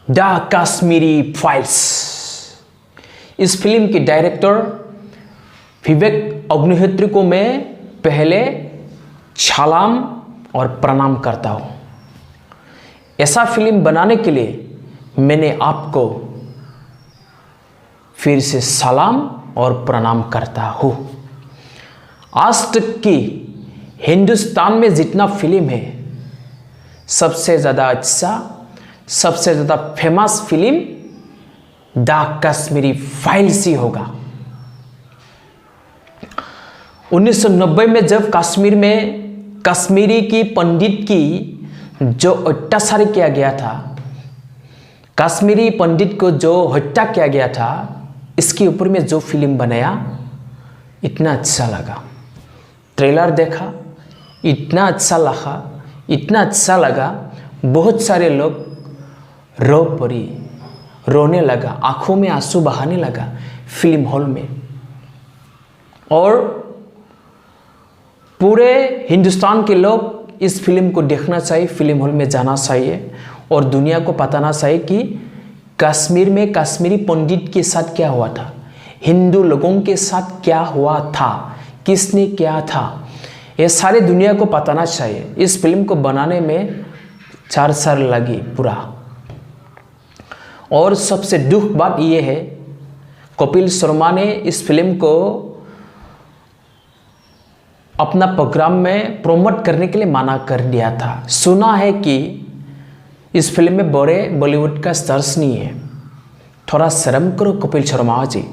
The Kashmiri files. इस film के director Vivek Agnihotri को मैं पहले सलाम और प्रणाम करता हूँ। ऐसा फिल्म बनाने के लिए मैंने आपको फिर से सलाम और प्रणाम करता हूँ। आज तक की हिंदुस्तान में जितना फिल्म है, सबसे ज़्यादा अच्छा, सबसे ज़्यादा famous film the Kashmiri files ही होगा। 1990 में जब कश्मीर में कश्मीरी की पंडित की जो अत्याचार किया गया था, कश्मीरी पंडित को जो हत्या किया गया था, इसके ऊपर में जो फिल्म बनाया इतना अच्छा लगा। ट्रेलर देखा, इतना अच्छा लगा, इतना अच्छा लगा। बहुत सारे लोग रो पड़ी, रोने लगा, आंखों में आंसू बहाने लगा फिल्म हॉल में। और पूरे हिंदुस्तान के लोग इस फिल्म को देखना चाहिए, फिल्म हॉल में जाना चाहिए और दुनिया को बताना चाहिए कि कश्मीर में कश्मीरी पंडित के साथ क्या हुआ था, हिंदू लोगों के साथ क्या हुआ था, किसने क्या था, ये सारे दुनिया को बताना चाहिए। इस फिल्म को बनाने में 4 साल लगी पूरा। और सबसे दुख बात यह है, कपिल शर्मा ने इस फिल्म को अपना प्रोग्राम में प्रमोट करने के लिए मना कर दिया था। सुना है कि इस फिल्म में बड़े बॉलीवुड का स्टार्स नहीं है। थोड़ा शर्म करो कपिल शर्मा जी।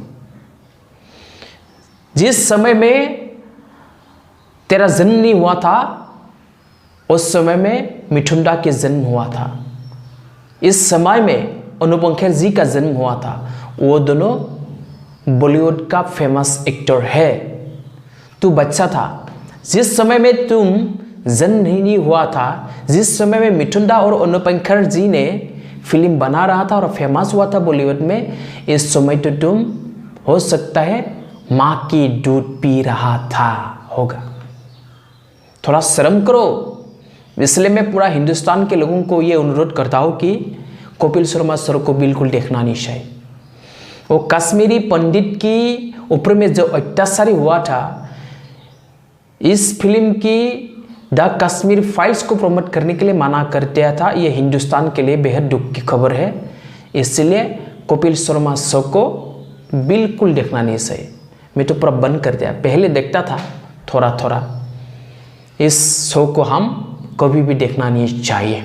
जिस समय में तेरा जन्म नहीं हुआ था, उस समय में मिठुन दा के जन्म हुआ था। इस समय में अनुपम खेर जी का जन्म हुआ था। वो दोनों बॉलीवुड का फेमस एक्टर है। तू बच्चा था जिस समय में तुम जन्म नहीं हुआ था, जिस समय में मिठुन दा और अनुपम खेर जी ने फिल्म बना रहा था और फेमस हुआ था बॉलीवुड में, इस समय तो तुम हो सकता है माँ की दूध पी रहा था होगा। थोड़ा शर्म करो। इसलिए मैं पूरा हिंदुस्तान के लोगों को ये अनुरोध करता हूँ कि कपिल शर्मा सर को बिल्कुल देखना नहीं चाहिए। वो कश्मीरी पंडित की ऊपर में जो अत्याचार हुआ था, इस फिल्म की द कश्मीर फाइल्स को प्रमोट करने के लिए मना कर दिया था। ये हिंदुस्तान के लिए बेहद दुख की खबर है। इसलिए कपिल शर्मा शो को बिल्कुल देखना नहीं चाहिए। मैं तो पूरा बंद कर दिया। पहले देखता था थोड़ा थोड़ा। इस शो को हम कभी भी देखना नहीं चाहिए।